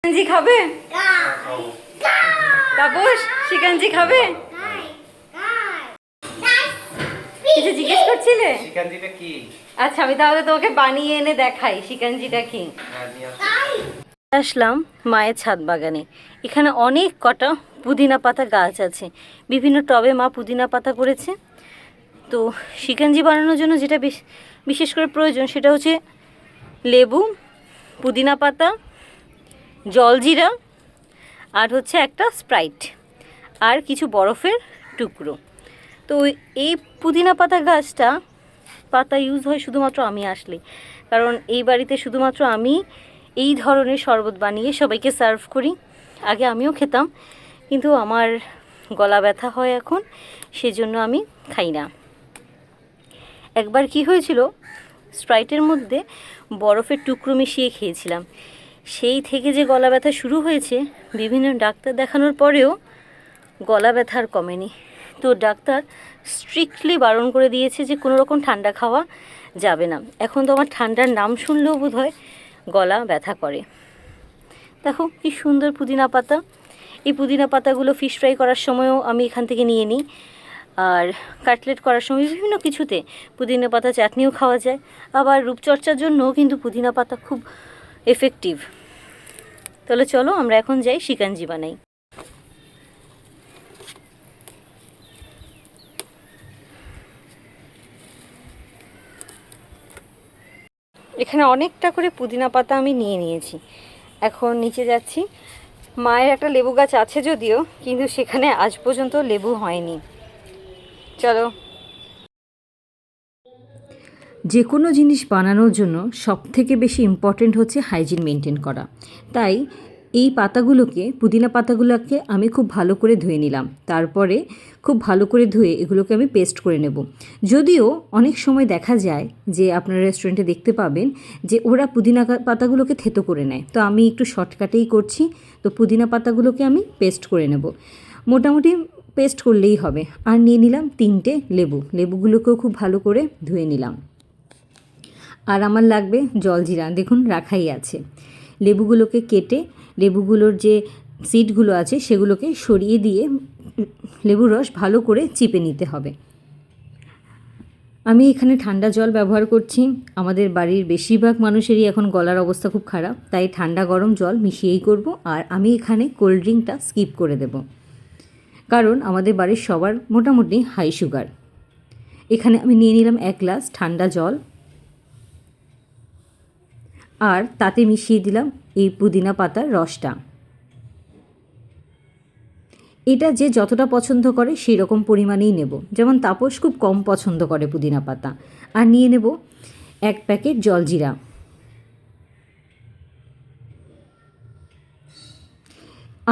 শিকাঞ্জি খাবে? তাপস শিকাঞ্জি খাবে? কিছু জিজ্ঞেস করছিলে? শিকাঞ্জিটা কি? আচ্ছা আমি তাহলে তোমাকে বানিয়ে এনে দেখাই শিকাঞ্জিটা কি। আসলাম মায়ের ছাদ বাগানে। এখানে অনেক কটা পুদিনা পাতা গাছ আছে, বিভিন্ন টবে মা পুদিনা পাতা করেছে। তো শিকাঞ্জি বানানোর জন্য যেটা বিশেষ করে প্রয়োজন সেটা হচ্ছে লেবু, পুদিনা পাতা, জলজিরা, আর হচ্ছে একটা স্প্রাইট, আর কিছু বরফের টুকরো। তো এই পুদিনা পাতা গাছটা পাতা ইউজ হয় শুধুমাত্র আমি আসলে, কারণ এই বাড়িতে শুধুমাত্র আমি এই ধরনের শরবত বানিয়ে সবাইকে সার্ভ করি। আগে আমিও খেতাম, কিন্তু আমার গলা ব্যথা হয় এখন, সেজন্য আমি খাই না। একবার কি হয়েছিল, স্প্রাইটের মধ্যে বরফের টুকরো মিশিয়ে খেয়েছিলাম। সেই থেকে যে গলা ব্যথা শুরু হয়েছে, বিভিন্ন ডাক্তার দেখানোর পরেও গলা ব্যথা আর কমেনি। তো ডাক্তার স্ট্রিক্টলি বারণ করে দিয়েছে যে কোনো রকম ঠান্ডা খাওয়া যাবে না। এখন তো আমার ঠান্ডার নাম শুনলেও বোধহয় গলা ব্যথা করে। দেখো কি সুন্দর পুদিনা পাতা। এই পুদিনা পাতাগুলো ফিশ ফ্রাই করার সময়ও আমি এখান থেকে নিয়ে নিই, আর কাটলেট করার সময় বিভিন্ন কিছুতে পুদিনা পাতা চাটনিও খাওয়া যায়। আবার রূপচর্চার জন্যও কিন্তু পুদিনা পাতা খুব এফেক্টিভ। তাহলে চলো আমরা এখন যাই শিকাঞ্জি বানাই। এখানে অনেকটা করে পুদিনা পাতা আমি নিয়ে নিয়েছি। এখন নিচে যাচ্ছি। মায়ের একটা লেবু গাছ আছে যদিও, কিন্তু সেখানে আজ পর্যন্ত লেবু হয়নি। চলো। যে কোনো জিনিস বানানোর জন্য সবথেকে বেশি ইম্পর্ট্যান্ট হচ্ছে হাইজিন মেনটেন করা। তাই এই পাতাগুলোকে, পুদিনা পাতাগুলোকে আমি খুব ভালো করে ধুয়ে নিলাম। তারপরে খুব ভালো করে ধুয়ে এগুলোকে আমি পেস্ট করে নেব। যদিও অনেক সময় দেখা যায় যে আপনারা রেস্টুরেন্টে দেখতে পাবেন যে ওরা পুদিনা পাতাগুলোকে থেতো করে নেয়, তো আমি একটু শর্টকাটেই করছি। তো পুদিনা পাতাগুলোকে আমি পেস্ট করে নেব, মোটামুটি পেস্ট করলেই হবে। আর নিয়ে নিলাম 3টে লেবুগুলোকেও খুব ভালো করে ধুয়ে নিলাম। আর আমার লাগবে জলজিরা, দেখুন রাখাই আছে। লেবুগুলোকে কেটে লেবুগুলোর যে সিডগুলো আছে সেগুলোকে সরিয়ে দিয়ে লেবুর রস ভালো করে চিপে নিতে হবে। আমি এখানে ঠান্ডা জল ব্যবহার করছি। আমাদের বাড়ির বেশিরভাগ মানুষেরই এখন গলার অবস্থা খুব খারাপ, তাই ঠান্ডা গরম জল মিশিয়েই করব। আর আমি এখানে কোল্ড ড্রিঙ্কটা স্কিপ করে দেব, কারণ আমাদের বাড়ির সবার মোটামুটি হাই সুগার। এখানে আমি নিয়ে নিলাম 1 গ্লাস ঠান্ডা জল, আর তাতে মিশিয়ে দিলাম এই পুদিনা পাতার রসটা। এটা যে যতটা পছন্দ করে সেই রকম পরিমাণেই নেব। যেমন তাপস খুব কম পছন্দ করে পুদিনা পাতা। আর নিয়ে নেব 1 প্যাকেট জলজিরা।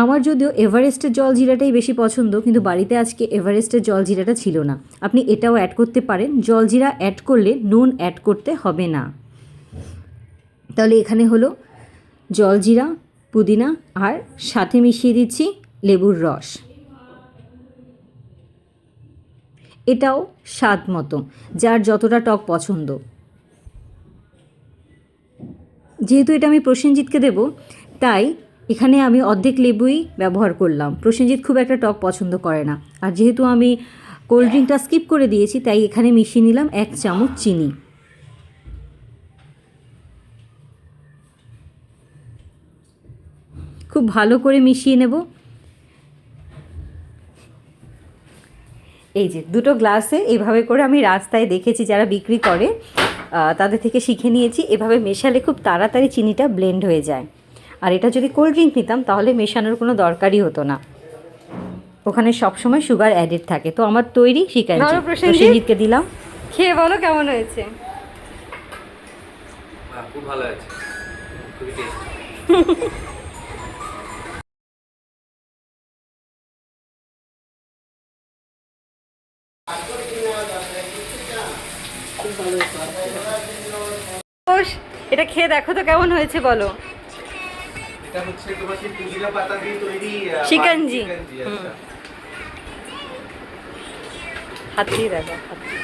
আমার যদিও এভারেস্টের জলজিরাটাই বেশি পছন্দ, কিন্তু বাড়িতে আজকে এভারেস্টের জলজিরাটা ছিল না। আপনি এটাও অ্যাড করতে পারেন। জলজিরা অ্যাড করলে নুন অ্যাড করতে হবে না। তাহলে এখানে হলো জলজিরা, পুদিনা, আর সাথে মিশিয়ে দিচ্ছি লেবুর রস। এটাও স্বাদ মতো, যার যতটা টক পছন্দ। যেহেতু এটা আমি প্রসেনজিৎকে দেব, তাই এখানে আমি অর্ধেক লেবুই ব্যবহার করলাম। প্রসেনজিৎ খুব একটা টক পছন্দ করে না। আর যেহেতু আমি কোল্ড ড্রিঙ্কটা স্কিপ করে দিয়েছি, তাই এখানে মিশিয়ে নিলাম 1 চামচ চিনি। খুব ভালো করে মিশিয়ে নেব। এই যে 2টো গ্লাসে এইভাবে করে আমি রাস্তায় দেখেছি যারা বিক্রি করে, তাদের থেকে শিখে নিয়েছি। এভাবে মেশালে খুব তাড়াতাড়ি চিনিটা ব্লেন্ড হয়ে যায়। আর এটা যদি কোল্ড ড্রিঙ্ক নিতাম তাহলে মেশানোর কোনো দরকারই হতো না, ওখানে সবসময় সুগার অ্যাডেড থাকে। তো আমার তৈরি শিকাঞ্জি, প্রসেনজিৎকে দিলাম। খেয়ে বলো কেমন হয়েছে। খুব ভালো আছে, খুবই টেস্টি। এটা খেয়ে দেখো তো কেমন হয়েছে বলো। এটা হচ্ছে তোমার সেই পুদিনা পাতা দিয়ে তৈরি শিকাঞ্জি। আচ্ছা। হাত দিয়ে দেখো, হাত দিয়ে।